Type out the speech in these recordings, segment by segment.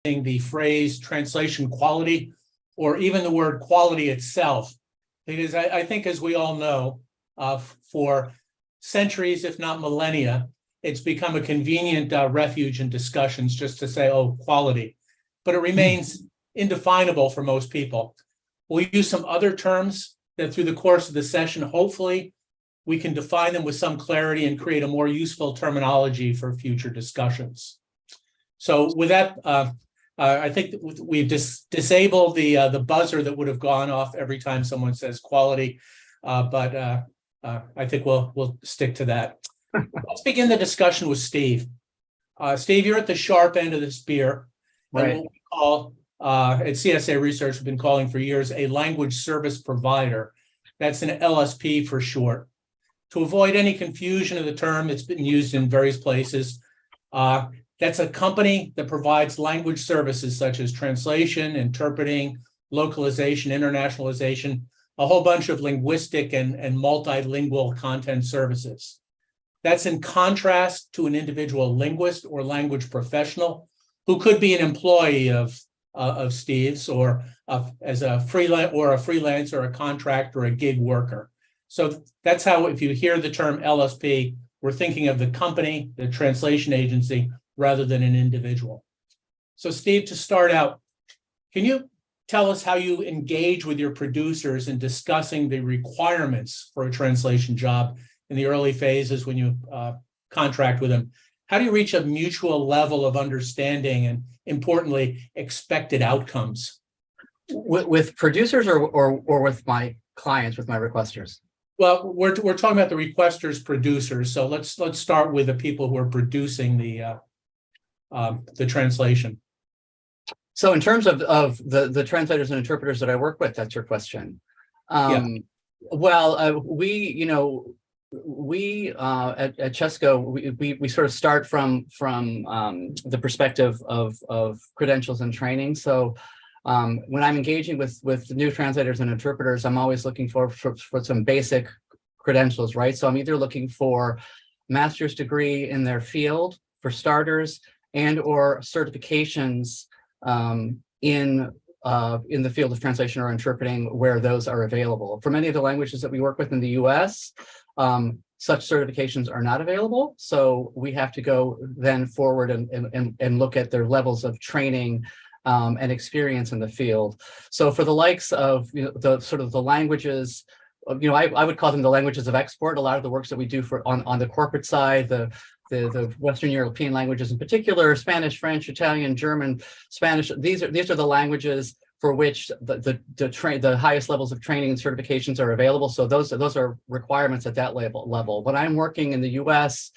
the phrase translation quality, or even the word quality itself, because I think, as we all know, for centuries, if not millennia, it's become a convenient refuge in discussions just to say, oh, quality, but it remains indefinable for most people. We'll use some other terms that through the course of the session, hopefully, we can define them with some clarity and create a more useful terminology for future discussions. So with that, I think we've disabled the buzzer that would have gone off every time someone says quality, but I think we'll stick to that. Let's begin the discussion with Steve. Steve, you're at the sharp end of the spear. Right. What we call at CSA Research, we've been calling for years a language service provider. That's an LSP for short. To avoid any confusion of the term, it's been used in various places. That's a company that provides language services such as translation, interpreting, localization, internationalization, a whole bunch of linguistic and multilingual content services. That's in contrast to an individual linguist or language professional who could be an employee of Steve's or as a freelancer, a contractor, or a gig worker. So that's how, if you hear the term LSP, we're thinking of the company, the translation agency, rather than an individual. So Steve, to start out, can you tell us how you engage with your producers in discussing the requirements for a translation job in the early phases when you contract with them? How do you reach a mutual level of understanding and, importantly, expected outcomes? With producers or with my clients, with my requesters? Well, we're talking about the requesters, producers. So let's start with the people who are producing the translation. So in terms of the translators and interpreters that I work with, that's your question. Yeah. Well, we at Chesco, we sort of start from the perspective of credentials and training. So when I'm engaging with new translators and interpreters, I'm always looking for some basic credentials, right? So I'm either looking for master's degree in their field for starters, and or certifications in the field of translation or interpreting where those are available. For many of the languages that we work with in the US, such certifications are not available. So we have to go then forward and look at their levels of training and experience in the field. So for the likes of the sort of the languages, I would call them the languages of export. A lot of the works that we do for on the corporate side, the Western European languages in particular, Spanish, French, Italian, German, Spanish. These are the languages for which the highest levels of training and certifications are available. So those are requirements at that level. When I'm working in the U.S.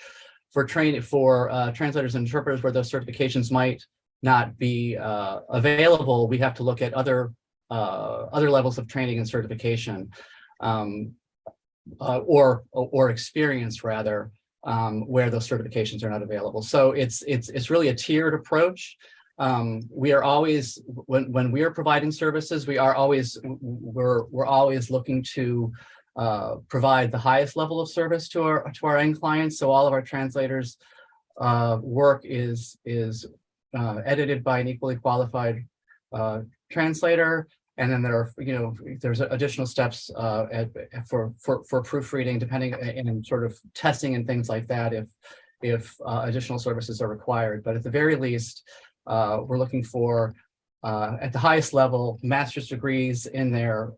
for training for translators and interpreters, where those certifications might not be available, we have to look at other levels of training and certification, or experience rather, where those certifications are not available. So it's really a tiered approach. We are always, when we are providing services, we're always looking to provide the highest level of service to our end clients. So all of our translators' work is edited by an equally qualified translator, and then there's additional steps for proofreading, depending, and sort of testing and things like that if additional services are required. But at the very least, we're looking for at the highest level master's degrees in their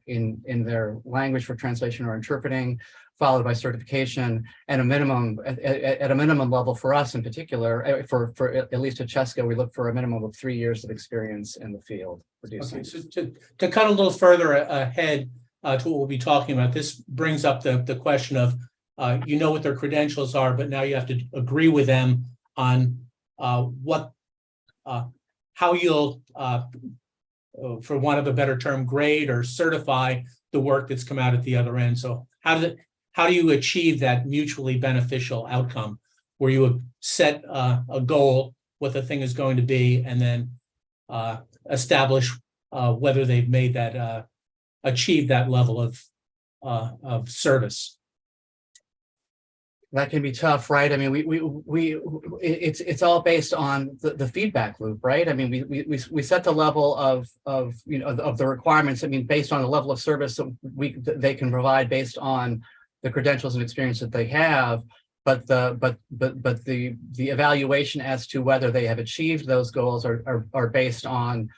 language for translation or interpreting, followed by certification, and at a minimum level for us in particular, for at least at Chesco, we look for a minimum of 3 years of experience in the field producing. Okay, so to cut a little further ahead to what we'll be talking about, this brings up the question of what their credentials are, but now you have to agree with them on how you'll, for want of a better term, grade or certify the work that's come out at the other end. So how do you achieve that mutually beneficial outcome where you set a goal, what the thing is going to be, and then establish whether they've made that, achieved that level of service? That can be tough, right? I mean, it's all based on the feedback loop, right? I mean, we set the level of of the requirements. I mean, based on the level of service that they can provide based on the credentials and experience that they have, but the evaluation as to whether they have achieved those goals are based on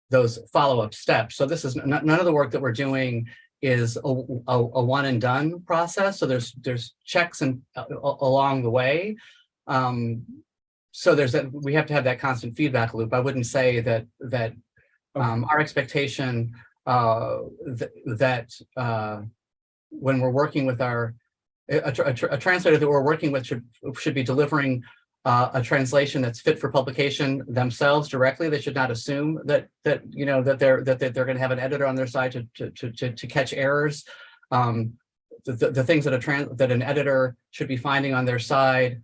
those follow-up steps. So this is none of the work that we're doing is a one and done process. So there's checks and along the way. So we have to have that constant feedback loop. I wouldn't say that our expectation that when we're working with a translator that we're working with should be delivering a translation that's fit for publication themselves directly. They should not assume that they're going to have an editor on their side to catch errors. The things that an editor should be finding on their side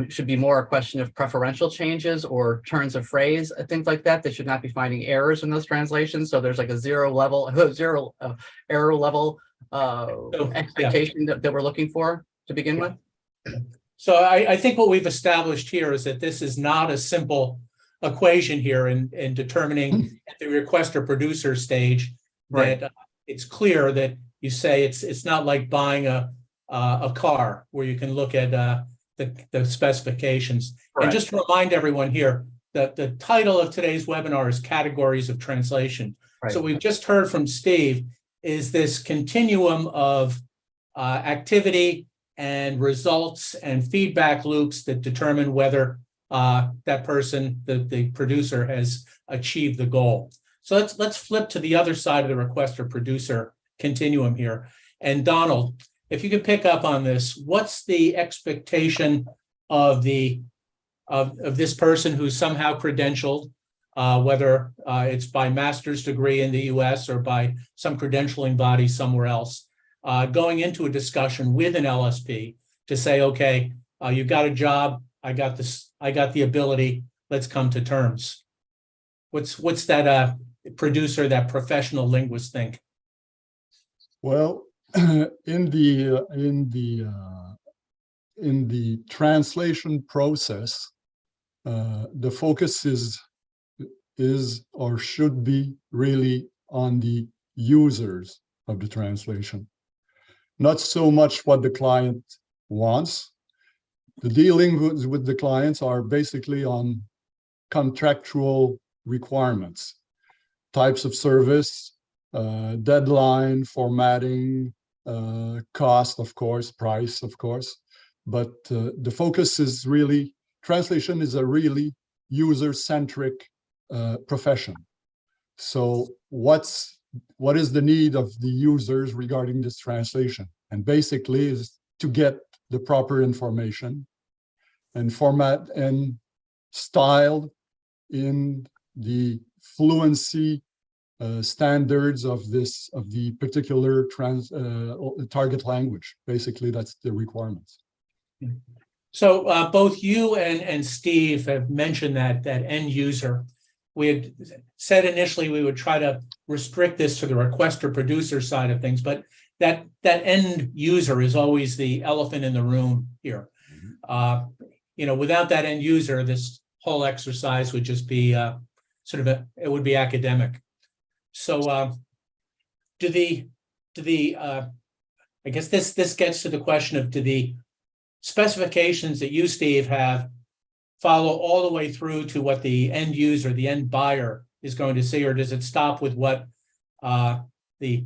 should be more a question of preferential changes or turns of phrase, things like that. They should not be finding errors in those translations. So there's like a zero error level expectation that we're looking for to begin with. So I think what we've established here is that this is not a simple equation here in determining at the requester producer stage, Right. that it's clear that you say it's not like buying a car where you can look at the specifications. Correct. And just to remind everyone here that the title of today's webinar is Categories of Translation. Right. So we've just heard from Steve is this continuum of activity and results and feedback loops that determine whether that person, the producer, has achieved the goal. So let's flip to the other side of the requester producer continuum here. And Donald, if you could pick up on this, what's the expectation of this person who's somehow credentialed, whether it's by master's degree in the US or by some credentialing body somewhere else, going into a discussion with an LSP to say, okay, you've got a job, I got the ability, let's come to terms. What's that producer, that professional linguist think? Well, in the translation process, the focus is or should be really on the users of the translation, not so much what the client wants. The dealings with the clients are basically on contractual requirements, types of service, deadline, formatting, cost, of course, price, of course. But the focus is really, translation is a really user-centric profession. So what is the need of the users regarding this translation? And basically is to get the proper information and format and styled in the fluency standards of the particular target language. Basically, that's the requirements. So both you and Steve have mentioned that end user. We had said initially we would try to restrict this to the requester producer side of things, but that end user is always the elephant in the room here. Without that end user, this whole exercise would just be it would be academic. So I guess this gets to the question of, do the specifications that you, Steve, have follow all the way through to what the end user, the end buyer, is going to see, or does it stop with what the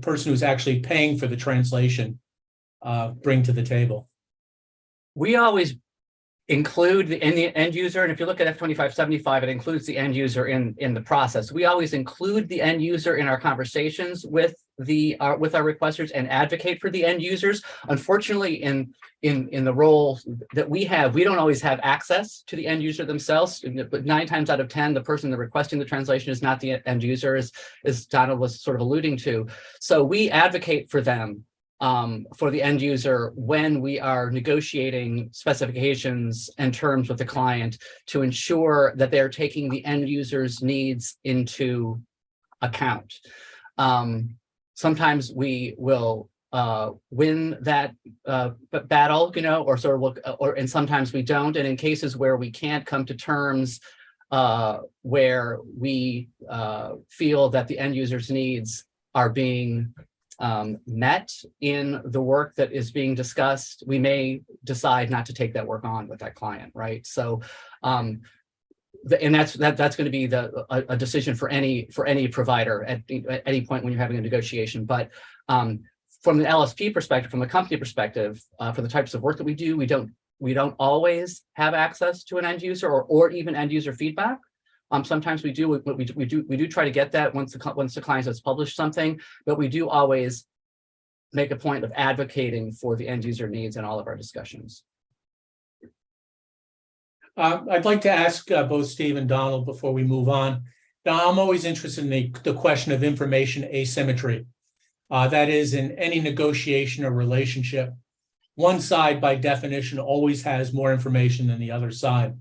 person who's actually paying for the translation bring to the table? We always include the end user, and if you look at F2575, it includes the end user in the process. We always include the end user in our conversations with our requesters and advocate for the end users. Unfortunately, in the role that we have, we don't always have access to the end user themselves. But 9 times out of 10, the person that requesting the translation is not the end user, as Donald was sort of alluding to. So we advocate for them, for the end user, when we are negotiating specifications and terms with the client, to ensure that they're taking the end user's needs into account. Sometimes we will win that battle, or sort of look, and sometimes we don't. And in cases where we can't come to terms, where we feel that the end user's needs are being met in the work that is being discussed, we may decide not to take that work on with that client, right? So, and that's going to be a decision for any provider at any point when you're having a negotiation. But from the LSP perspective, from the company perspective, for the types of work that we do, we don't always have access to an end user or even end user feedback. Sometimes we do try to get that once the client has published something, but we do always make a point of advocating for the end user needs in all of our discussions. I'd like to ask both Steve and Donald before we move on. Now, I'm always interested in the question of information asymmetry. That is, in any negotiation or relationship, one side by definition always has more information than the other side.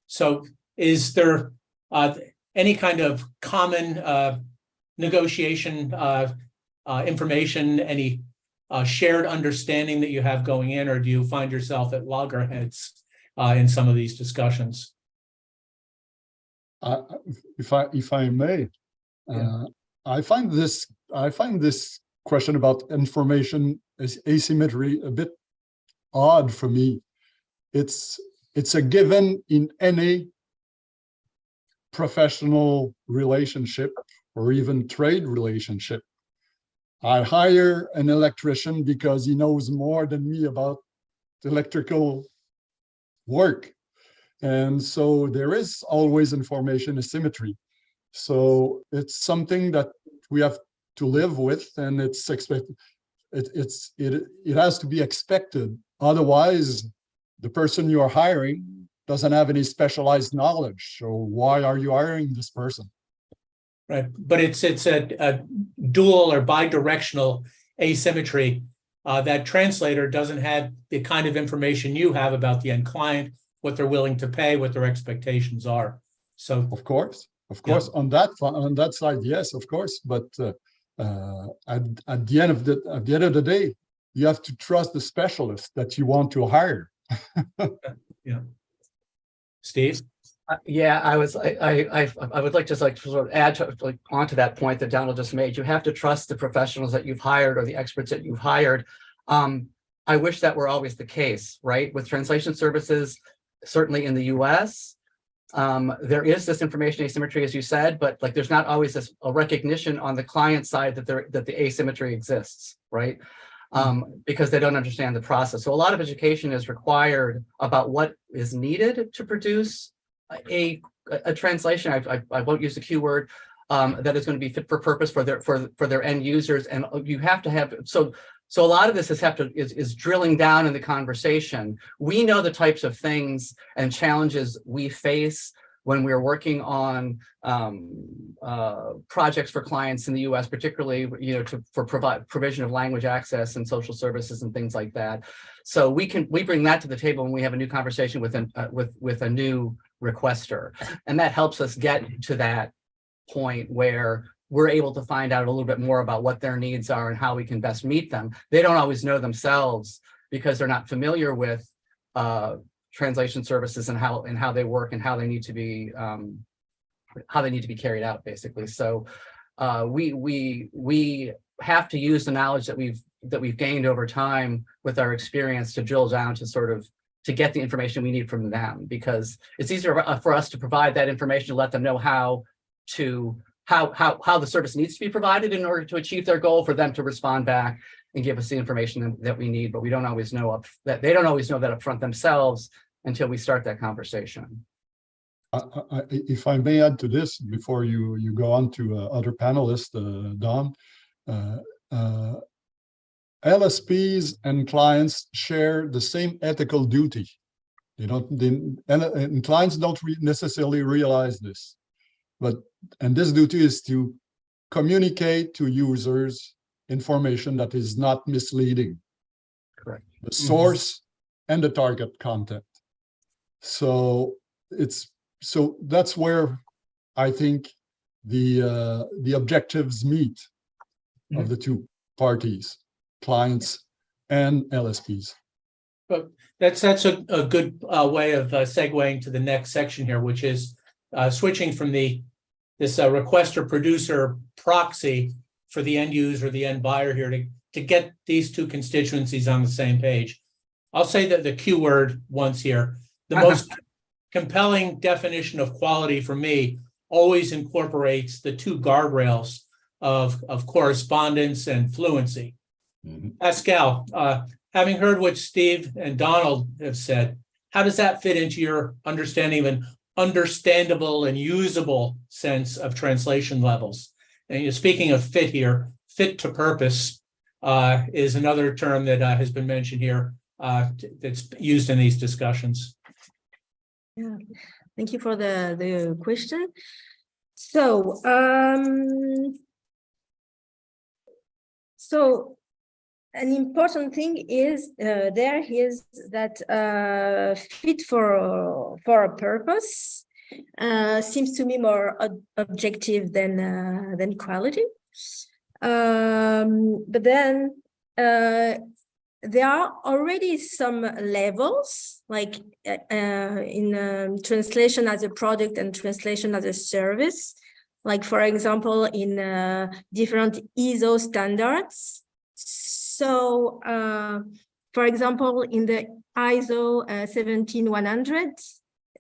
So is there any kind of common negotiation information, any shared understanding that you have going in, or do you find yourself at loggerheads in some of these discussions? If I may, Yeah. I find this question about information asymmetry a bit odd for me. It's a given in any professional relationship or even trade relationship. I hire an electrician because he knows more than me about electrical work. And so there is always information asymmetry. So it's something that we have to live with, and it's expected. It has to be expected. Otherwise, the person you are hiring doesn't have any specialized knowledge. So why are you hiring this person? Right, but it's a dual or bidirectional asymmetry. That translator doesn't have the kind of information you have about the end client, what they're willing to pay, what their expectations are. So, of course, Yeah. on that side, yes, of course. But at the end of the day, you have to trust the specialist that you want to hire. yeah. Steve? Yeah, I would like to sort of add onto that point that Donald just made. You have to trust the professionals that you've hired or the experts that you've hired. I wish that were always the case, right? With translation services, certainly in the US, there is this information asymmetry, as you said, but like there's not always a recognition on the client side that the asymmetry exists, right? Because they don't understand the process. So a lot of education is required about what is needed to produce a translation. I won't use the Q word, that is going to be fit for purpose for their end users, and you have to have so a lot of this is drilling down in the conversation. We know the types of things and challenges we face when we're working on projects for clients in the U.S., particularly for provision of language access and social services and things like that. So we bring that to the table when we have a new conversation with a new requester, and that helps us get to that point where we're able to find out a little bit more about what their needs are and how we can best meet them. They don't always know themselves because they're not familiar with translation services and how they work and how they need to be carried out, basically. So we have to use the knowledge that we've gained over time with our experience to drill down to get the information we need from them, because it's easier for us to provide that information to let them know how the service needs to be provided in order to achieve their goal, for them to respond back and give us the information that we need. But we don't always know that they don't always know that up front themselves until we start that conversation. If I may add to this before you go on to other panelists, Don, LSPs and clients share the same ethical duty. And clients don't necessarily realize this, and this duty is to communicate to users information that is not misleading. Correct. The source and the target content. So that's where I think the objectives meet of the two parties. clients and LSPs. But that's a good way of segueing to the next section here, which is switching from this requester producer proxy for the end user, the end buyer here to get these two constituencies on the same page. I'll say that the Q word once here. The most compelling definition of quality for me always incorporates the two guardrails of correspondence and fluency. Pascal, having heard what Steve and Donald have said, how does that fit into your understanding of an understandable and usable sense of translation levels? And you're speaking of fit here, fit to purpose is another term that has been mentioned here that's used in these discussions. Yeah, thank you for the question. So, an important thing is that fit for a purpose seems to me more objective than quality. But then there are already some levels, like in translation as a product and translation as a service. Like, for example, in different ISO standards. So, for example, in the ISO 17100,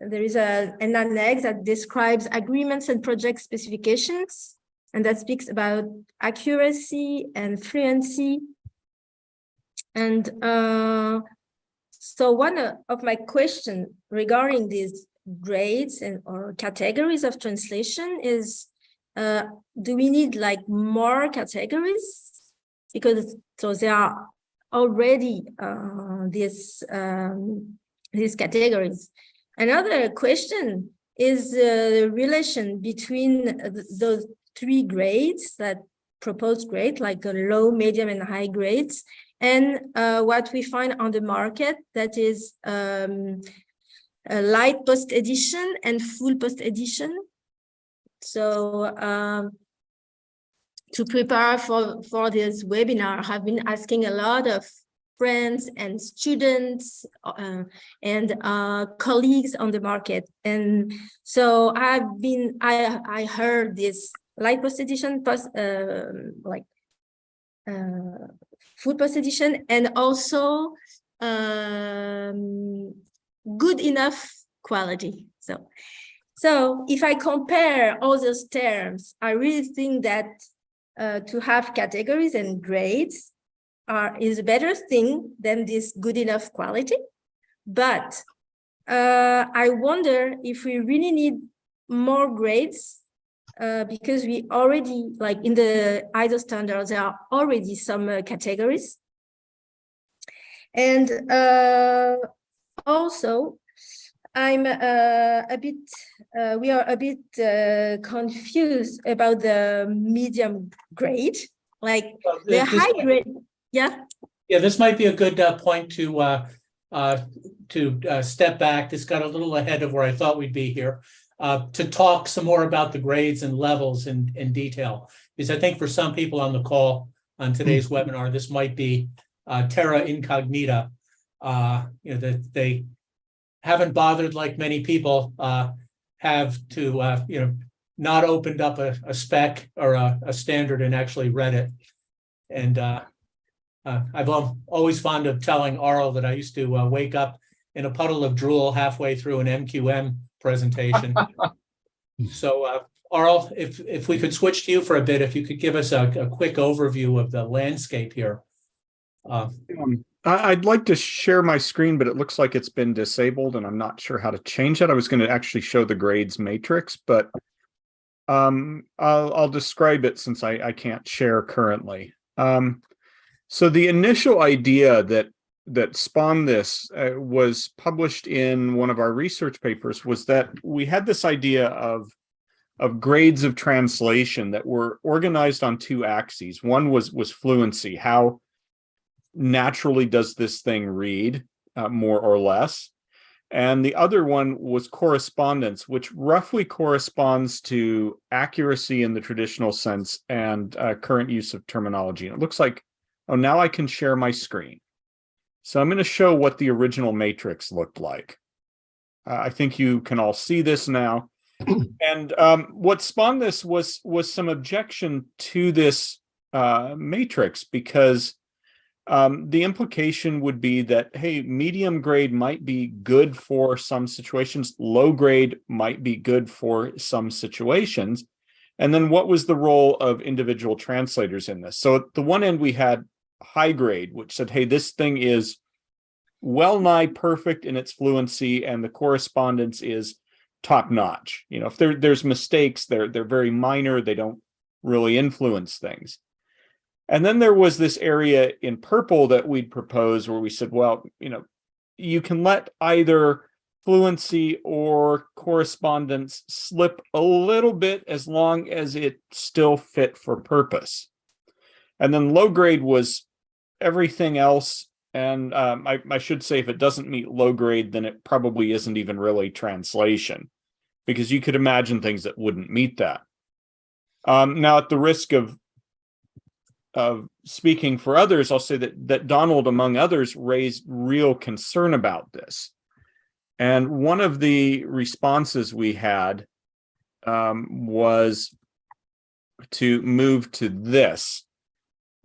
there is an annex that describes agreements and project specifications, and that speaks about accuracy and fluency. And so one of my questions regarding these grades or categories of translation is, do we need like more categories? Because so there are already these categories. Another question is the relation between those three grades, that proposed grade, like a low, medium, and high grades, and what we find on the market, that is a light post edition and full post edition. So to prepare for this webinar, I've been asking a lot of friends and students and colleagues on the market, and so I heard this light post edition, full post edition, and also good enough quality. So if I compare all those terms, I really think that to have categories and grades is a better thing than this good enough quality. But I wonder if we really need more grades, because we already, like in the ISO standards, there are already some categories. And also, I'm we are a bit confused about the medium grade, like the high grade. Yeah. Yeah, this might be a good point to step back. This got a little ahead of where I thought we'd be here, to talk some more about the grades and levels in detail, because I think for some people on the call on today's webinar, this might be terra incognita. That they haven't bothered, like many people have, to not opened up a spec or a standard and actually read it. And I've always fond of telling Arl that I used to wake up in a puddle of drool halfway through an MQM presentation. So Arl, if we could switch to you for a bit, if you could give us a quick overview of the landscape here. I'd like to share my screen, but it looks like it's been disabled and I'm not sure how to change it. I was going to actually show the grades matrix, but I'll describe it since I can't share currently. So the initial idea that spawned this was published in one of our research papers, was that we had this idea of grades of translation that were organized on two axes. One was fluency. How naturally does this thing read, more or less? And the other one was correspondence, which roughly corresponds to accuracy in the traditional sense and current use of terminology. And it looks like Oh, now I can share my screen. So I'm going to show what the original matrix looked like. I think you can all see this now. And what spawned this was some objection to this matrix, because the implication would be that, hey, medium grade might be good for some situations, low grade might be good for some situations. And then what was the role of individual translators in this? So at the one end, we had high grade, which said, hey, this thing is well nigh perfect in its fluency, and the correspondence is top notch. You know, if there's mistakes, they're very minor, they don't really influence things. And then there was this area in purple that we'd propose where we said, well, you know, you can let either fluency or correspondence slip a little bit as long as it still fit for purpose. And then low grade was everything else. And I should say, if it doesn't meet low grade, then it probably isn't even really translation, because you could imagine things that wouldn't meet that. Now, at the risk of speaking for others, I'll say that Donald, among others, raised real concern about this. And one of the responses we had was to move to this,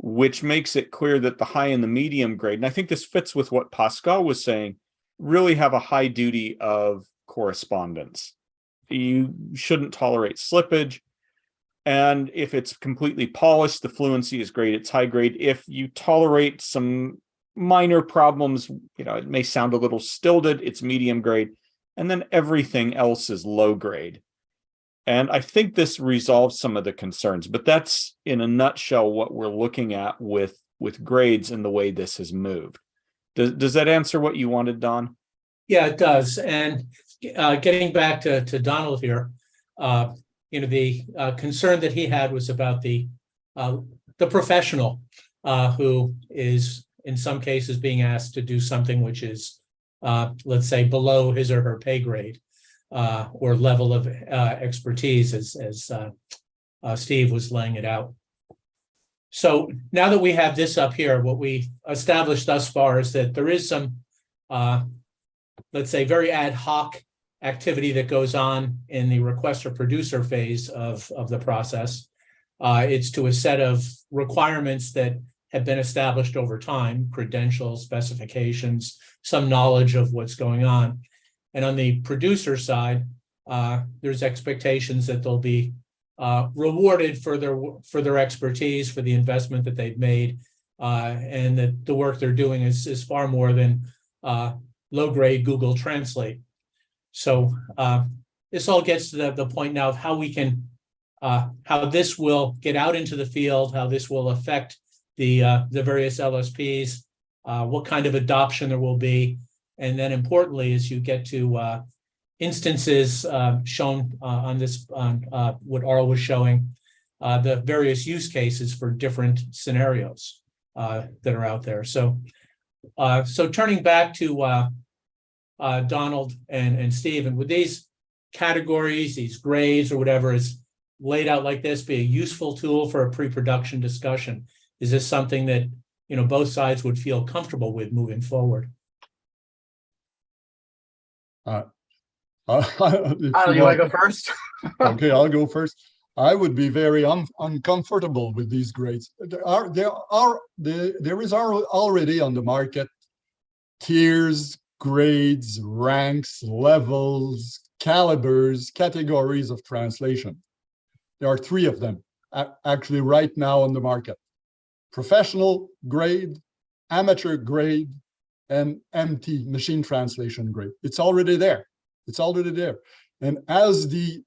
which makes it clear that the high and the medium grade, and I think this fits with what Pascal was saying, really have a high duty of correspondence. You shouldn't tolerate slippage. And if it's completely polished, the fluency is great, it's high grade. If you tolerate some minor problems, you know, it may sound a little stilted, it's medium grade. And then everything else is low grade. And I think this resolves some of the concerns, but that's in a nutshell what we're looking at with grades and the way this has moved. Does that answer what you wanted, Don? Yeah, it does. And getting back to Donald here, you know, the concern that he had was about the professional who is in some cases being asked to do something which is, let's say, below his or her pay grade or level of expertise, as Steve was laying it out. So now that we have this up here, what we established thus far is that there is some, let's say, very ad hoc activity that goes on in the requester producer phase of the process. It's to a set of requirements that have been established over time, credentials, specifications, some knowledge of what's going on. And on the producer side, there's expectations that they'll be rewarded for their expertise, for the investment that they've made, and that the work they're doing is far more than low-grade Google Translate. So this all gets to the point now of how we can, how this will get out into the field, how this will affect the various LSPs, what kind of adoption there will be, and then importantly, as you get to instances shown on this, what Arl was showing, the various use cases for different scenarios that are out there. So, so turning back to Donald and Steve, and would these categories, these grades or whatever is laid out like this be a useful tool for a pre-production discussion? Is this something that, you know, both sides would feel comfortable with moving forward? If You want to go first? Okay, I'll go first. I would be very uncomfortable with these grades. There is already on the market tiers, grades, ranks, levels, calibers, categories of translation. There are 3 of them actually right now on the market: professional grade, amateur grade, and MT, machine translation grade. It's already there. It's already there. And as the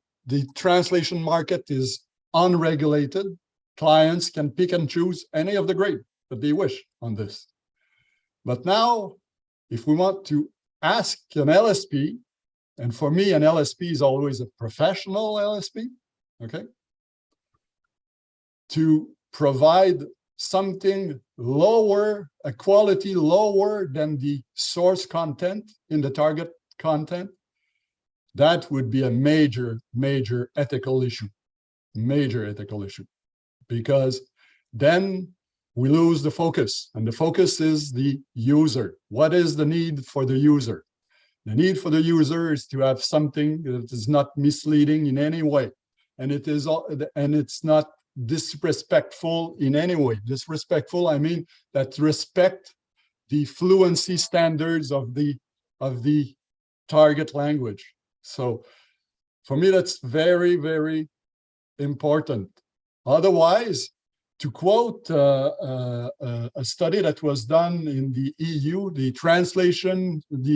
translation market is unregulated, clients can pick and choose any of the grade that they wish on this. But now, if we want to ask an LSP, and for me, an LSP is always a professional LSP, okay, to provide something lower, a quality lower than the source content in the target content, that would be a major ethical issue, because then we lose the focus, and the focus is the user. What is the need for the user? The need for the user is to have something that is not misleading in any way, and it's not disrespectful in any way. Disrespectful, I mean that respect the fluency standards of the target language. So for me, that's very, very important. Otherwise, to quote a study that was done in the EU, the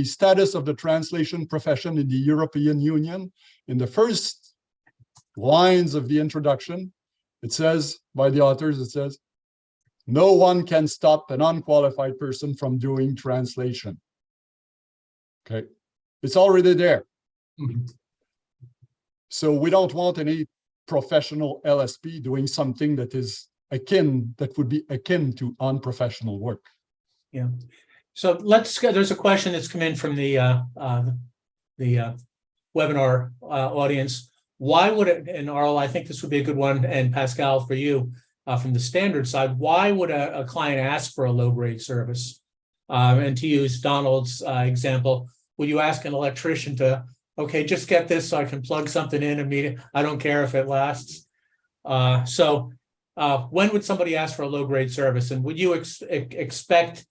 status of the translation profession in the European Union, in the first lines of the introduction, it says, by the authors, it says, no one can stop an unqualified person from doing translation. Okay, it's already there. Mhm. So we don't want any professional LSP doing something that would be akin to unprofessional work. Yeah. So there's a question that's come in from the webinar audience. Why would it, and Arl, I think this would be a good one, and Pascal for you, from the standard side, why would a client ask for a low-grade service? And to use Donald's example, would you ask an electrician to, okay, just get this so I can plug something in immediately? I don't care if it lasts. When would somebody ask for a low-grade service? And would you expect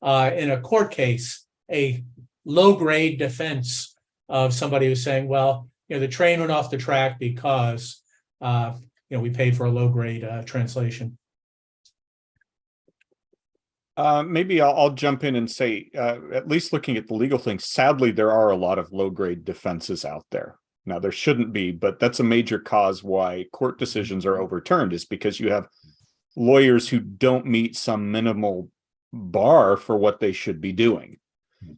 in a court case a low-grade defense of somebody who's saying, well, the train went off the track because we paid for a low-grade translation? Maybe I'll jump in and say, at least looking at the legal things, sadly, there are a lot of low-grade defenses out there. Now, there shouldn't be, but that's a major cause why court decisions are overturned, is because you have lawyers who don't meet some minimal bar for what they should be doing.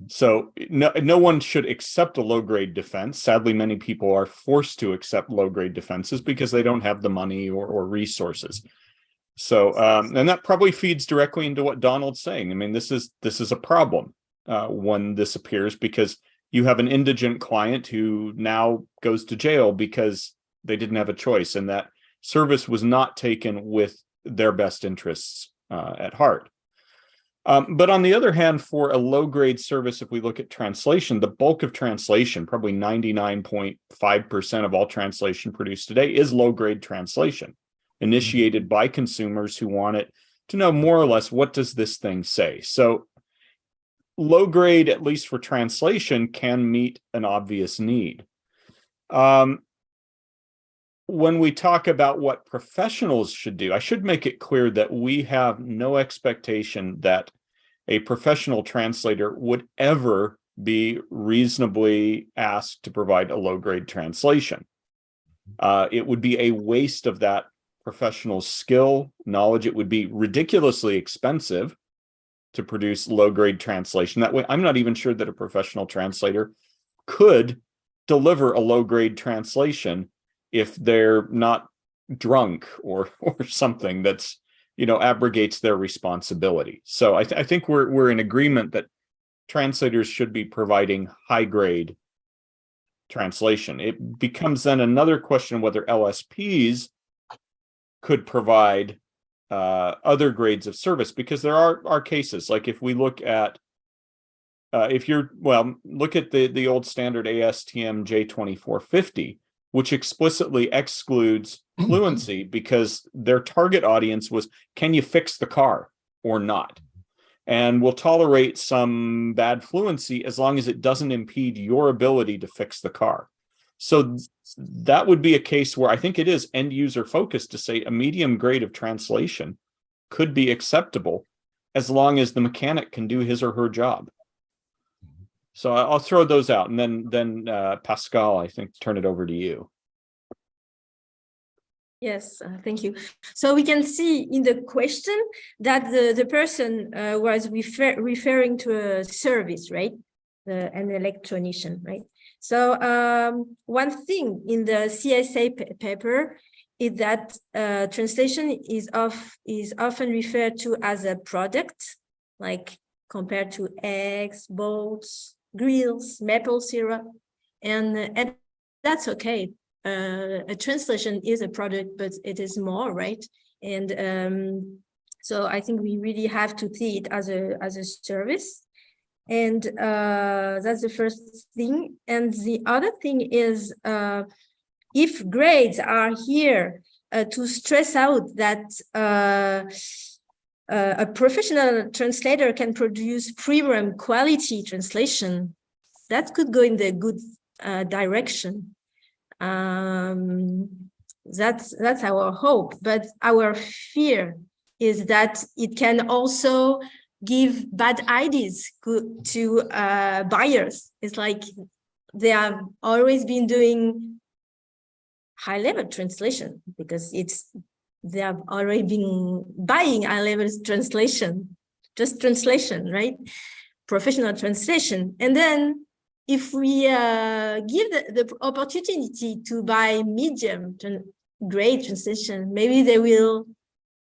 So no one should accept a low-grade defense. Sadly, many people are forced to accept low-grade defenses because they don't have the money or resources. So, and that probably feeds directly into what Donald's saying. I mean, this is a problem when this appears, because you have an indigent client who now goes to jail because they didn't have a choice, and that service was not taken with their best interests at heart. But on the other hand, for a low-grade service, if we look at translation, the bulk of translation, probably 99.5% of all translation produced today, is low-grade translation, initiated by consumers who want it to know more or less, what does this thing say? So low grade, at least for translation, can meet an obvious need. When we talk about what professionals should do, I should make it clear that we have no expectation that a professional translator would ever be reasonably asked to provide a low-grade translation. It would be a waste of that professional skill, knowledge. It would be ridiculously expensive to produce low-grade translation. That way, I'm not even sure that a professional translator could deliver a low-grade translation if they're not drunk or something that's, abrogates their responsibility. So I think we're in agreement that translators should be providing high-grade translation. It becomes then another question whether LSPs could provide other grades of service, because there are cases, like if we look at look at the old standard ASTM J2450, which explicitly excludes fluency because their target audience was, can you fix the car or not? And will tolerate some bad fluency as long as it doesn't impede your ability to fix the car. So that would be a case where I think it is end user focused to say a medium grade of translation could be acceptable as long as the mechanic can do his or her job. So I'll throw those out, and then Pascal, I think, turn it over to you. Yes, thank you. So we can see in the question that the person was referring to a service, right? An electrician, right? So one thing in the CSA paper is that translation is often referred to as a product, like compared to eggs, bolts, grills, maple syrup, and that's okay. A translation is a product, but it is more, right? And So I think we really have to see it as a service. And that's the first thing. And the other thing is, if grades are here to stress out that a professional translator can produce premium quality translation, that could go in the good direction. That's our hope, but our fear is that it can also give bad ideas to buyers. It's like they have always been doing high-level translation because they have already been buying high-level translation, just translation, right? Professional translation. And then if we give the opportunity to buy medium grade translation, maybe they will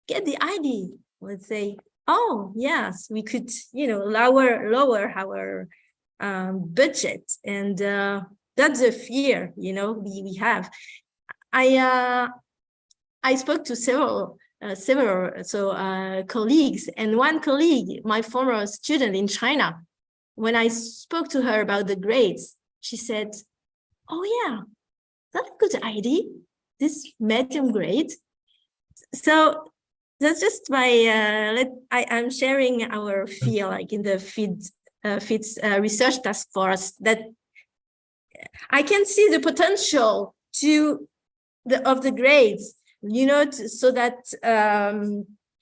get the idea. Let's say, oh yes, we could, lower our budget, and that's a fear, we have. I spoke to several colleagues, and one colleague, my former student in China, when I spoke to her about the grades, she said, "Oh yeah, that's a good idea. This medium grade." So that's just my I'm sharing our fear, like in the FIDS research task force, that I can see the potential of the grades, so that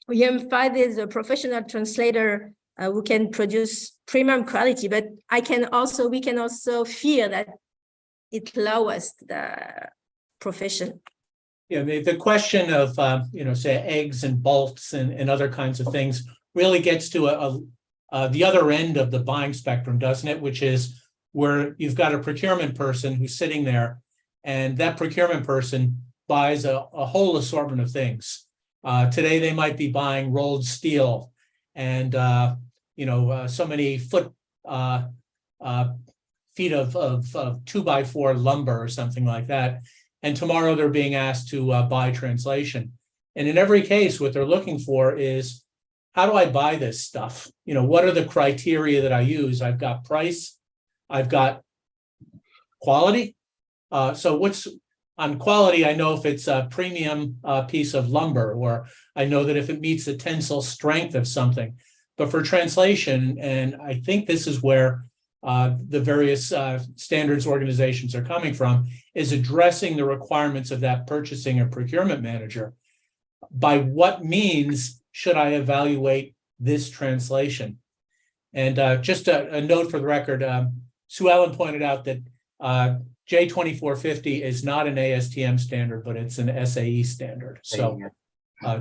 UM5 is a professional translator who can produce premium quality, but we can also fear that it lowers the profession. Yeah, the question of, say eggs and bolts and other kinds of things really gets to the other end of the buying spectrum, doesn't it? Which is where you've got a procurement person who's sitting there, and that procurement person buys a whole assortment of things. Today, they might be buying rolled steel and, so many feet of 2x4 lumber or something like that. And tomorrow they're being asked to buy translation. And in every case, what they're looking for is, how do I buy this stuff? What are the criteria that I use? I've got price, I've got quality. So what's on quality? I know if it's a premium piece of lumber, or I know that if it meets the tensile strength of something. But for translation, and I think this is where the various standards organizations are coming from, is addressing the requirements of that purchasing or procurement manager. By what means should I evaluate this translation? And just a note for the record, Sue Ellen pointed out that J2450 is not an ASTM standard, but it's an SAE standard. So My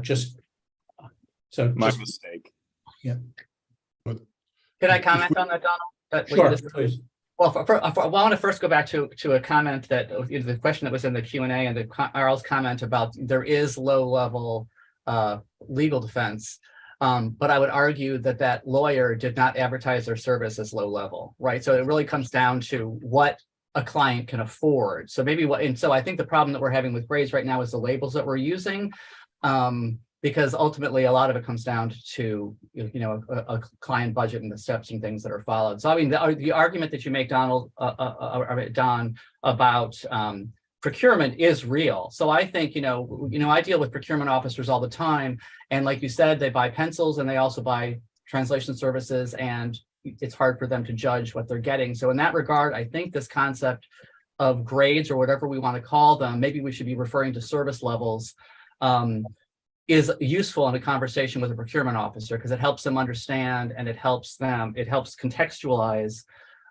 mistake. Yeah. Can I comment on that, Donald? Sure, please. Well, I want to first go back to a comment that the question that was in the Q&A, and Arl's comment about there is low-level legal defense. But I would argue that lawyer did not advertise their service as low level, right? So it really comes down to what a client can afford. So so I think the problem that we're having with grades right now is the labels that we're using, because ultimately a lot of it comes down to a client budget and the steps and things that are followed. So I mean, the argument that you make, Don, about procurement is real. So I think, I deal with procurement officers all the time. And like you said, they buy pencils and they also buy translation services, and it's hard for them to judge what they're getting. So in that regard, I think this concept of grades, or whatever we want to call them, maybe we should be referring to service levels, is useful in a conversation with a procurement officer, because it helps them understand, and it helps contextualize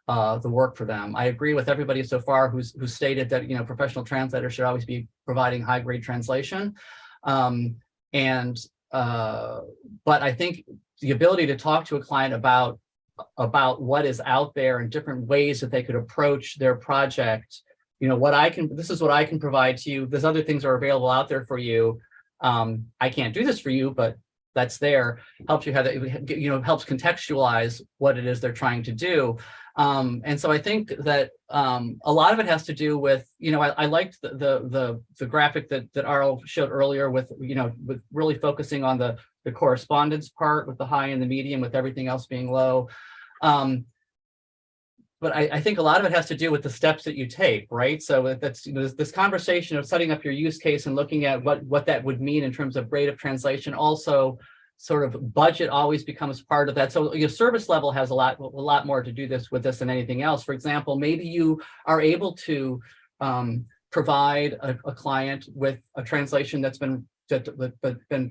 the work for them. I agree with everybody so far who's stated that professional translators should always be providing high grade translation, but I think the ability to talk to a client about what is out there and different ways that they could approach their project. This is what I can provide to you. There's other things that are available out there for you. I can't do this for you, but that's there. Helps you have that, helps contextualize what it is they're trying to do. And so I think that a lot of it has to do with, I liked the graphic that Arl showed earlier with, with really focusing on the correspondence part with the high and the medium, with everything else being low. But I think a lot of it has to do with the steps that you take, right? So that's this conversation of setting up your use case and looking at what that would mean in terms of grade of translation. Also, sort of budget always becomes part of that. So your service level has a lot more to do with this than anything else. For example, maybe you are able to provide a client with a translation that's been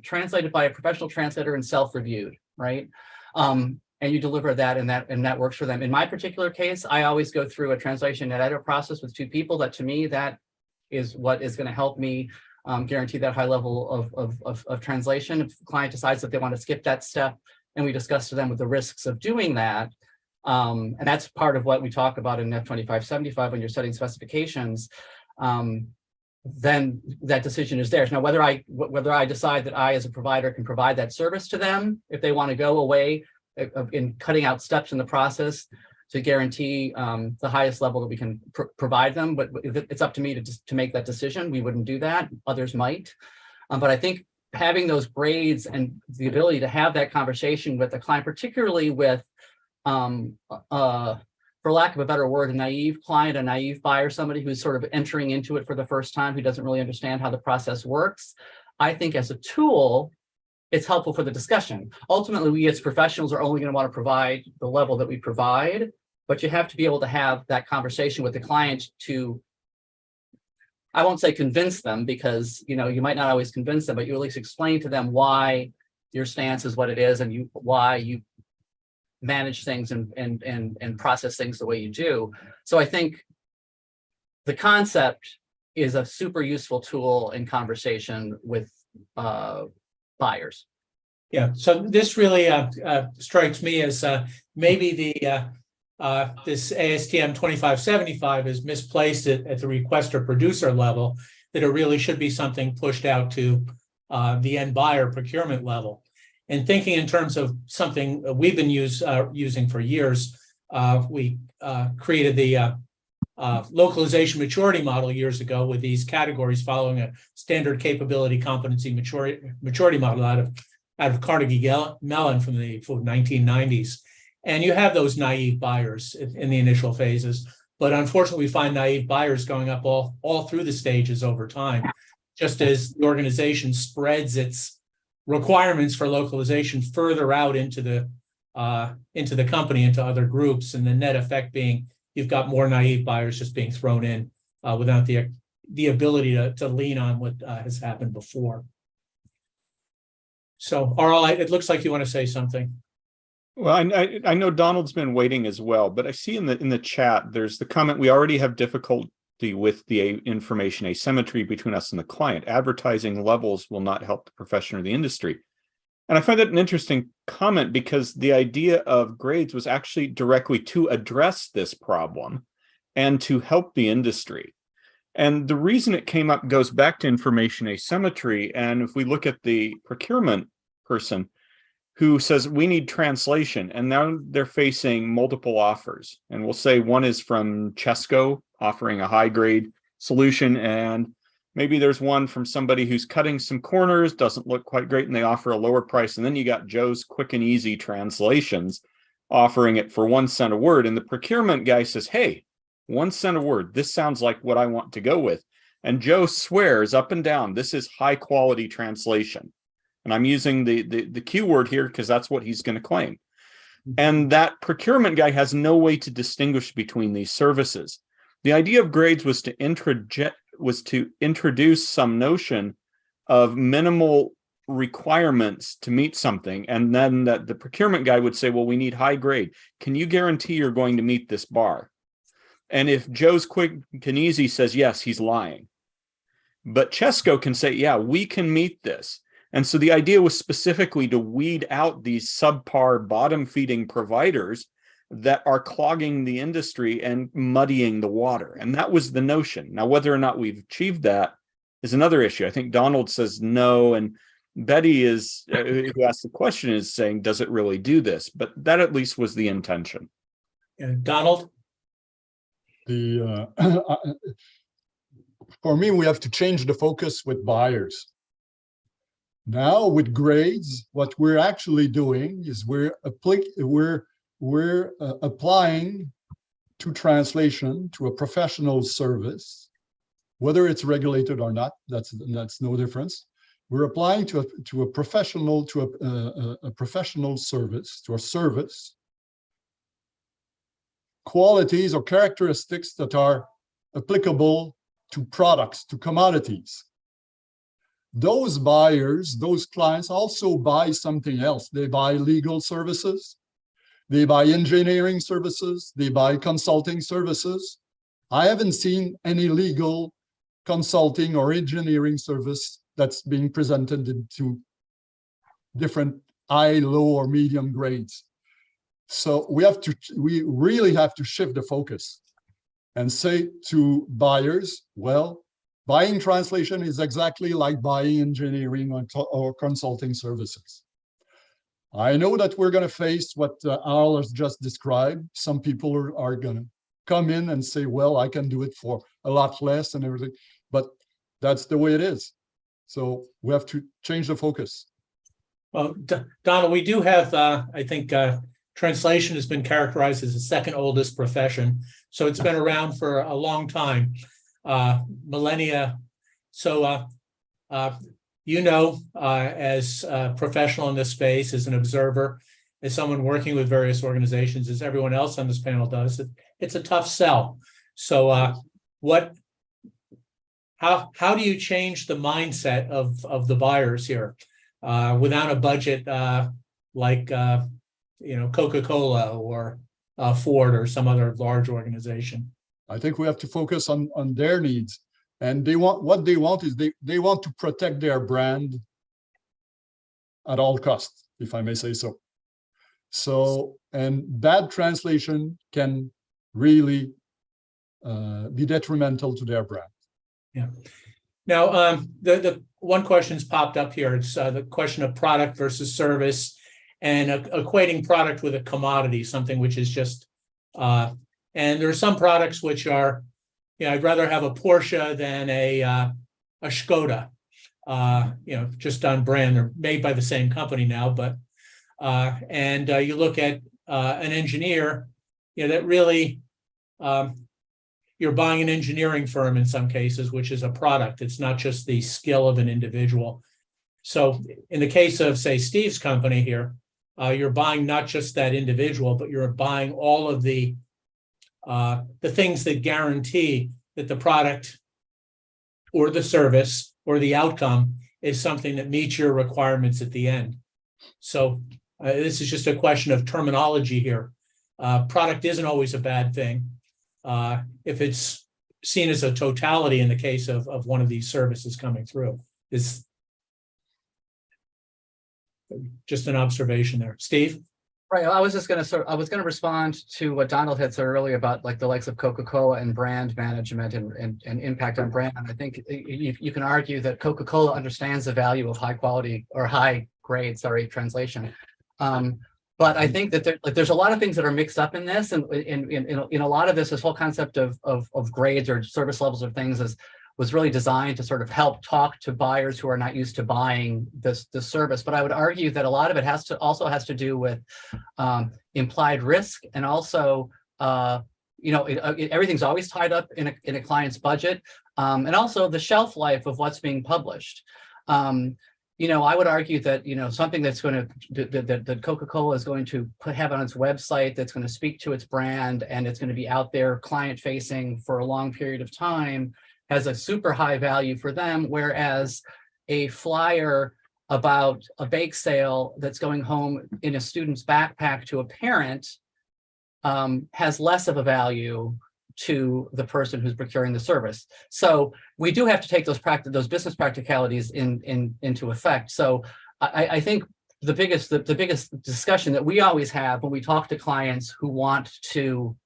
translated by a professional translator and self-reviewed, right? And you deliver that, and that works for them. In my particular case, I always go through a translation and edit process with two people. That, to me, that is what is going to help me guarantee that high level of translation. If the client decides that they want to skip that step, and we discuss to them with the risks of doing that, and that's part of what we talk about in F2575 when you're setting specifications, then that decision is theirs. Now, whether I decide that I, as a provider, can provide that service to them, if they want to go away in cutting out steps in the process to guarantee the highest level that we can provide them, but it's up to me to make that decision. We wouldn't do that. Others might. But I think having those grades and the ability to have that conversation with the client, particularly with, for lack of a better word, a naive client, a naive buyer, somebody who's sort of entering into it for the first time, who doesn't really understand how the process works, I think as a tool, it's helpful for the discussion. Ultimately, we as professionals are only going to want to provide the level that we provide, but you have to be able to have that conversation with the client to, I won't say convince them, because you might not always convince them, but you at least explain to them why your stance is what it is, and why you manage things and process things the way you do. So I think the concept is a super useful tool in conversation with buyers. Yeah, so this really strikes me as maybe this ASTM 2575 is misplaced at the requester producer level, that it really should be something pushed out to the end buyer procurement level. And thinking in terms of something we've been using for years, we created the localization maturity model years ago with these categories following a standard capability competency maturity model out of Carnegie Mellon from the 1990s. And you have those naive buyers in the initial phases, but unfortunately we find naive buyers going up all through the stages over time, just as the organization spreads its requirements for localization further out into the company, into other groups, and the net effect being you've got more naive buyers just being thrown in without the ability to lean on what has happened before. So, Arl, it looks like you want to say something. Well, I know Donald's been waiting as well, but I see in the chat there's the comment, we already have difficulty with the information asymmetry between us and the client. Advertising levels will not help the profession or the industry. And I find that an interesting comment, because the idea of grades was actually directly to address this problem and to help the industry. And the reason it came up goes back to information asymmetry. And if we look at the procurement person who says we need translation, and now they're facing multiple offers, and we'll say one is from Chesco offering a high grade solution, and maybe there's one from somebody who's cutting some corners, doesn't look quite great, and they offer a lower price. And then you got Joe's Quick and Easy Translations offering it for 1 cent a word. And the procurement guy says, hey, 1 cent a word, this sounds like what I want to go with. And Joe swears up and down, this is high quality translation. And I'm using the keyword here because that's what he's going to claim. And that procurement guy has no way to distinguish between these services. The idea of grades was to introduce some notion of minimal requirements to meet something, and then that the procurement guy would say, well, we need high grade. Can you guarantee you're going to meet this bar? And if Joe's Quick and Easy says yes, he's lying. But Chesco can say, yeah, we can meet this. And so the idea was specifically to weed out these subpar bottom feeding providers that are clogging the industry and muddying the water. And that was the notion. Now, whether or not we've achieved that is another issue. I think Donald says no, and Betty is, who asked the question, is saying, does it really do this? But that at least was the intention. Donald? For me, we have to change the focus with buyers. Now with grades, what we're actually doing is we're applying to translation to a professional service, whether it's regulated or not. That's no difference. We're applying to a professional service, to a service, qualities or characteristics that are applicable to products, to commodities. Those buyers, those clients also buy something else. They buy legal services, they buy engineering services, they buy consulting services. I haven't seen any legal consulting or engineering service that's being presented into different high, low, or medium grades. So we really have to shift the focus and say to buyers, well, buying translation is exactly like buying engineering or consulting services. I know that we're going to face what Al has just described. Some people are going to come in and say, well, I can do it for a lot less and everything, but that's the way it is. So we have to change the focus. Well, Donald, we do have, I think, translation has been characterized as the second oldest profession. So it's been around for a long time, millennia. So, as a professional in this space, as an observer, as someone working with various organizations, as everyone else on this panel does, it's a tough sell. So how do you change the mindset of the buyers here without a budget like Coca-Cola or Ford or some other large organization? I think we have to focus on their needs. And what they want is they want to protect their brand at all costs, if I may say so. So, and bad translation can really be detrimental to their brand. Yeah. Now, the one question's popped up here. It's the question of product versus service and equating product with a commodity, something which is just, and there are some products which are, I'd rather have a Porsche than a Skoda, just on brand. They're made by the same company now, but, you look at an engineer, that really, you're buying an engineering firm in some cases, which is a product. It's not just the skill of an individual. So in the case of, say, Steve's company here, you're buying not just that individual, but you're buying all of the things that guarantee that the product or the service or the outcome is something that meets your requirements at the end. So this is just a question of terminology here. Product isn't always a bad thing if it's seen as a totality in the case of one of these services coming through. Is just an observation there. Steve? Right. I was going to respond to what Donald had said earlier about like the likes of Coca-Cola and brand management and impact on brand. I think you can argue that Coca-Cola understands the value of high quality or high grade, translation. But I think that there's a lot of things that are mixed up in this, and in a lot of this whole concept of grades or service levels or things was really designed to sort of help talk to buyers who are not used to buying this service. But I would argue that a lot of it has to do with implied risk, and also everything's always tied up in a client's budget, and also the shelf life of what's being published. I would argue that something that's going to that Coca-Cola is going to have on its website, that's going to speak to its brand, and it's going to be out there client facing for a long period of time, has a super high value for them, whereas a flyer about a bake sale that's going home in a student's backpack to a parent has less of a value to the person who's procuring the service. So we do have to take those business practicalities into effect. So I think the biggest discussion that we always have when we talk to clients who want to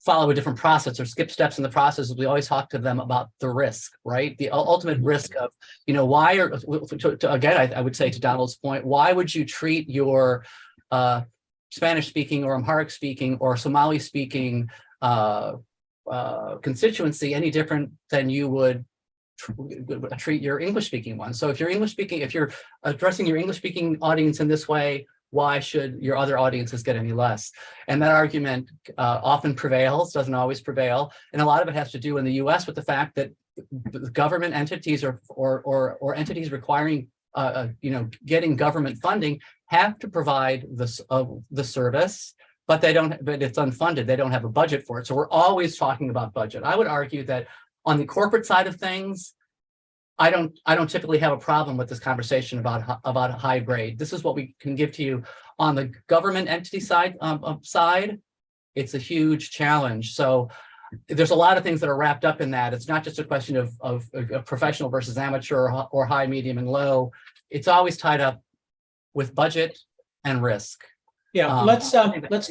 follow a different process or skip steps in the process, we always talk to them about the risk, right? The ultimate risk of, why, again, I would say to Donald's point, why would you treat your Spanish speaking or Amharic speaking or Somali speaking constituency any different than you would treat your English speaking one. So if you're English speaking, if you're addressing your English speaking audience in this way, why should your other audiences get any less? And that argument often prevails, doesn't always prevail. And a lot of it has to do in the US with the fact that government entities or entities requiring getting government funding have to provide the service, but it's unfunded. They don't have a budget for it. So we're always talking about budget. I would argue that on the corporate side of things, I don't typically have a problem with this conversation about high grade. This is what we can give to you. On the government entity side, it's a huge challenge. So there's a lot of things that are wrapped up in that. It's not just a question of professional versus amateur or high, medium, and low. It's always tied up with budget and risk. Yeah, let's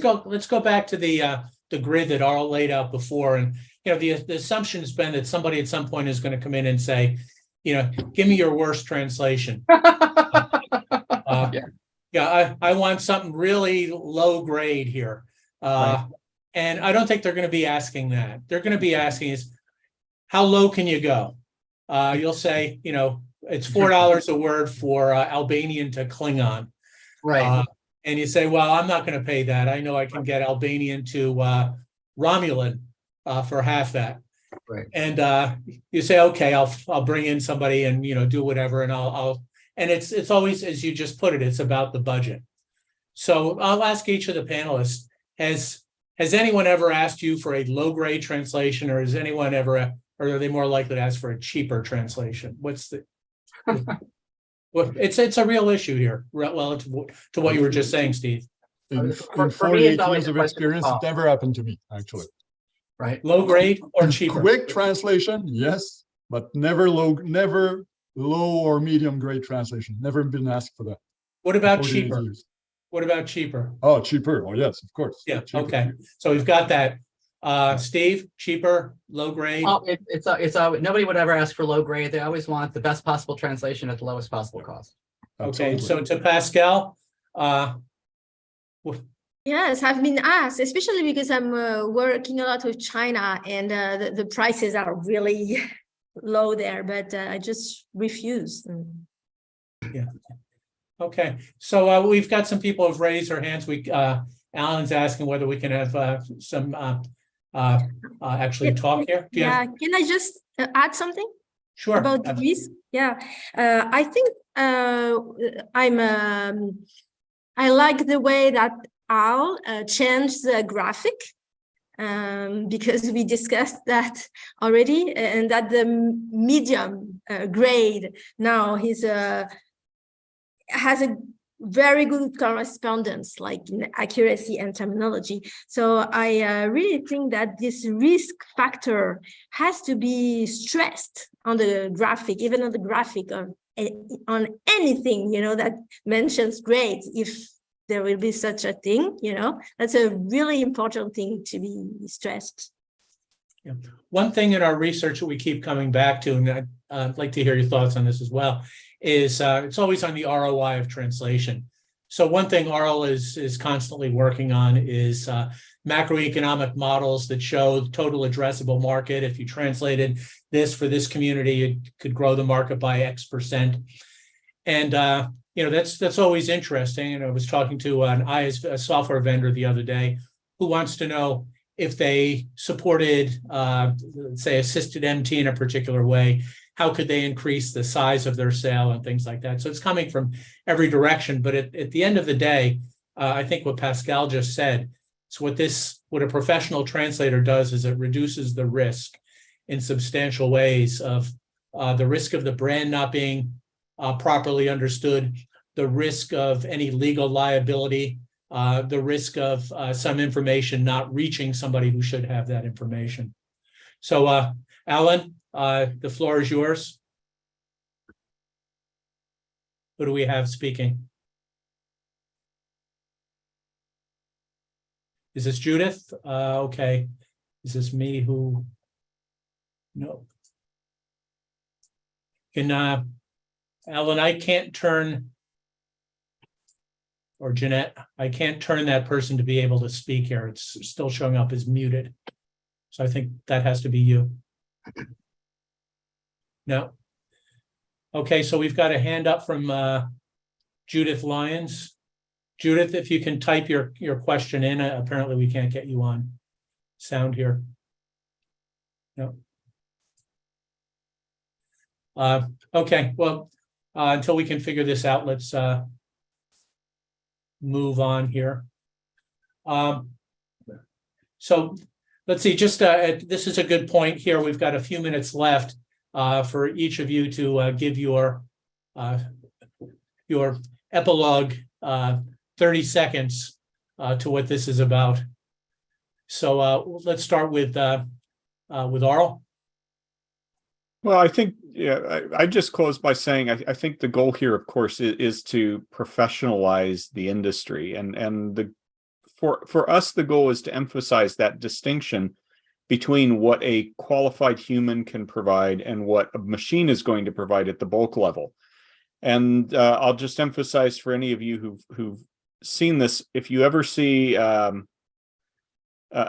go back to the grid that Arl laid out before. And the assumption has been that somebody at some point is going to come in and say, give me your worst translation. I want something really low grade here. Right. And I don't think they're going to be asking that. They're going to be asking is, how low can you go? You'll say, it's $4 a word for Albanian to Klingon. Right. And you say, well, I'm not going to pay that. I know I can get Albanian to Romulan for half that. Right. And you say, okay, I'll bring in somebody and do whatever, and and it's always, as you just put it, it's about the budget. So I'll ask each of the panelists: has anyone ever asked you for a low grade translation, or or are they more likely to ask for a cheaper translation? Well, it's a real issue here relative to what you were just saying, Steve. In For me, 48 it's always years a of question of experience, it cost. never happened to me, actually. Right. Low grade or cheaper? Quick translation, yes, but never low or medium grade translation. Never been asked for that. What about 48 cheaper? years. What about cheaper? Oh, cheaper. Oh, yes, of course. Yeah. Cheaper. Okay. So we've got that. Steve, cheaper, low grade. Oh, it's nobody would ever ask for low grade. They always want the best possible translation at the lowest possible cost. Okay. Absolutely. So to Pascal, Yes, I've been asked, especially because I'm working a lot with China, and the prices are really low there, but I just refuse. okay. So we've got some people who've raised their hands. Alan's asking whether we can have some actually talk here. Do you have- Can I just add something Sure. about the risk? Yeah, I think I like the way that Al changed the graphic, because we discussed that already, and that the medium grade now has a very good correspondence, like in accuracy and terminology. So I really think that this risk factor has to be stressed on the graphic, even on the graphic, or on anything, that mentions grades, if there will be such a thing, that's a really important thing to be stressed. Yeah. One thing in our research that we keep coming back to, and I'd like to hear your thoughts on this as well, is it's always on the ROI of translation. So one thing Arl is constantly working on is macroeconomic models that show the total addressable market. If you translated this for this community, it could grow the market by X%. And that's always interesting. And I was talking to a software vendor the other day who wants to know if they supported, say, assisted MT in a particular way, how could they increase the size of their sale and things like that. So it's coming from every direction. But at the end of the day, I think what Pascal just said, so what a professional translator does is it reduces the risk in substantial ways of the risk of the brand not being properly understood, the risk of any legal liability, the risk of some information not reaching somebody who should have that information. So, Alan, the floor is yours. Who do we have speaking? Is this Judith? Okay. Is this me who? No. Can Alan, I can't turn or Jeanette, I can't turn that person to be able to speak here. It's still showing up as muted. So I think that has to be you. No. Okay, so we've got a hand up from Judith Lyons. Judith, if you can type your question in, apparently we can't get you on sound here. No. Okay, well, until we can figure this out, let's move on here. So let's see, just this is a good point here. We've got a few minutes left for each of you to give your epilogue, 30 seconds to what this is about. So let's start with Aurel. Well, I think, yeah, I just close by saying I think the goal here, of course, is to professionalize the industry, and for us, the goal is to emphasize that distinction between what a qualified human can provide and what a machine is going to provide at the bulk level. And I'll just emphasize for any of you who've seen this, if you ever see a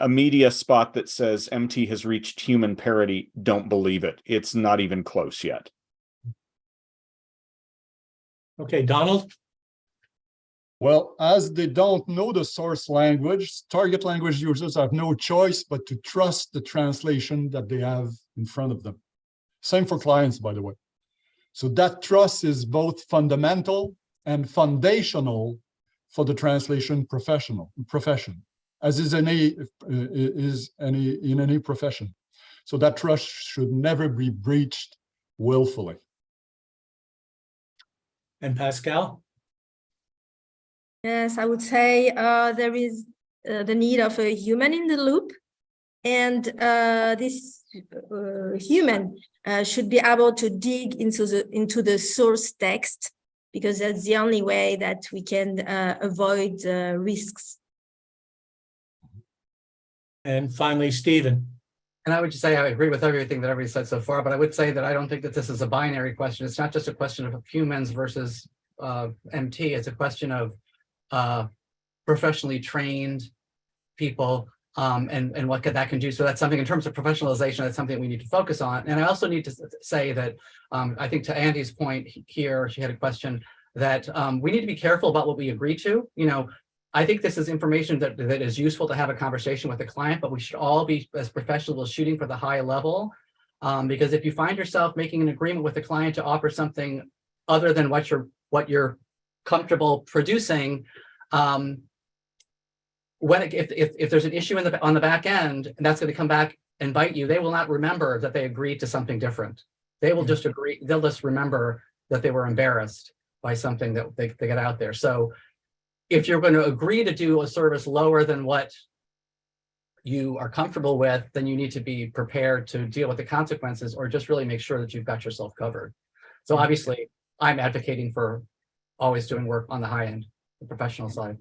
media spot that says MT has reached human parity, don't believe it. It's not even close yet. Okay, Donald. Well, as they don't know the source language, target language users have no choice but to trust the translation that they have in front of them. Same for clients, by the way. So that trust is both fundamental and foundational for the translation profession, as is in any profession. So that trust should never be breached willfully. And Pascal? Yes, I would say there is the need of a human in the loop, and this human should be able to dig into the source text, because that's the only way that we can avoid risks. And finally, Stephen. And I would just say I agree with everything that everybody said so far, but I would say that I don't think that this is a binary question. It's not just a question of humans versus MT. It's a question of professionally trained people and what that can do. So that's something in terms of professionalization, that's something we need to focus on. And I also need to say that I think to Andy's point here, she had a question that we need to be careful about what we agree to. You know, I think this is information that is useful to have a conversation with a client, but we should all be as professionals shooting for the high level. Because if you find yourself making an agreement with a client to offer something other than what you're comfortable producing, if there's an issue on the back end, and that's going to come back and bite you, they will not remember that they agreed to something different. They will just agree. They'll just remember that they were embarrassed by something that they got out there. So if you're going to agree to do a service lower than what you are comfortable with, then you need to be prepared to deal with the consequences, or just really make sure that you've got yourself covered. So obviously, I'm advocating for always doing work on the high end, the professional side.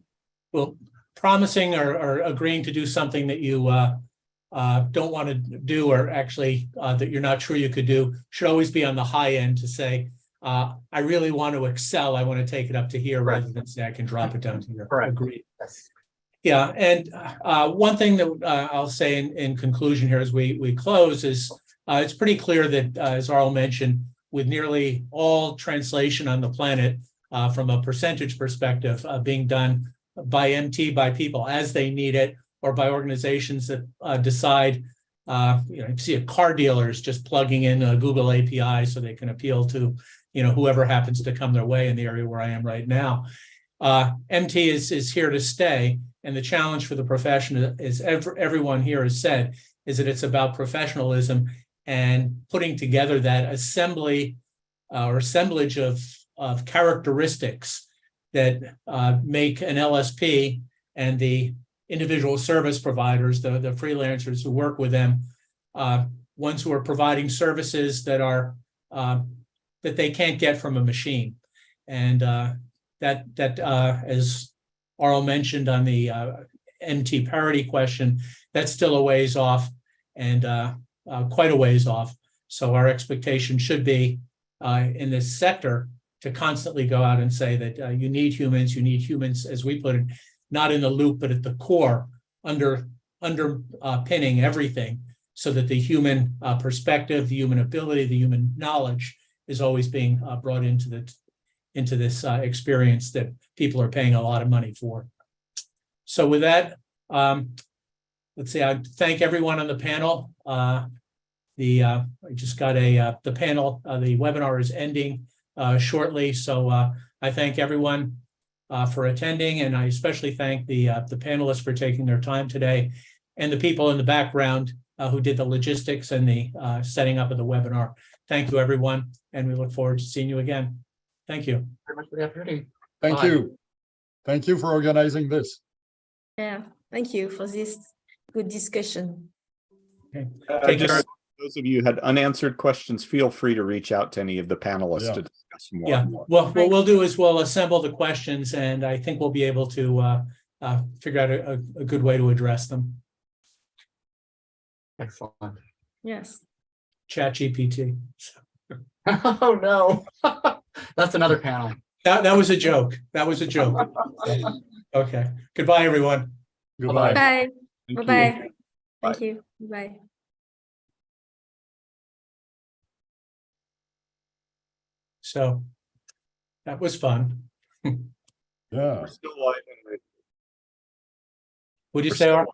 Well, promising or agreeing to do something that you don't want to do, or actually that you're not sure you could do, should always be on the high end to say, I really want to excel. I want to take it up to here, Right. rather than say I can drop it down to here. Correct. Agreed. Yes. Yeah, and one thing that I'll say in conclusion here as we close is it's pretty clear that, as Aurel mentioned, with nearly all translation on the planet, from a percentage perspective, being done by MT, by people as they need it, or by organizations that decide, you see a car dealers just plugging in a Google API so they can appeal to, whoever happens to come their way in the area where I am right now. MT is here to stay. And the challenge for the profession is everyone here has said, is that it's about professionalism and putting together that assembly or assemblage of characteristics that make an LSP and the individual service providers, the freelancers who work with them, ones who are providing services that are that they can't get from a machine. And that as Aurel mentioned on the MT parity question, that's still a ways off, and quite a ways off. So our expectation should be in this sector to constantly go out and say that you need humans, as we put it, not in the loop, but at the core, underpinning everything, so that the human perspective, the human ability, the human knowledge is always being brought into this experience that people are paying a lot of money for. So with that, let's see, I thank everyone on the panel. I just got the panel, the webinar is ending shortly. So I thank everyone for attending, and I especially thank the panelists for taking their time today, and the people in the background who did the logistics and the setting up of the webinar. Thank you, everyone, and we look forward to seeing you again. Thank you. Very much for the opportunity. Thank Bye. you. Thank you for organizing this. Yeah, thank you for this good discussion. Take Just care. those of you who had unanswered questions, feel free to reach out to any of the panelists Yeah. to discuss more. Yeah, well, what we'll do is we'll assemble the questions, and I think we'll be able to figure out a good way to address them. Excellent. Yes. ChatGPT. Oh, no. That's another panel. That was a joke. That was a joke. Okay. Goodbye, everyone. Goodbye. Bye. Thank you. Bye-bye. Thank you. Bye. So that was fun. Yeah. We're still live. Would you say, Art?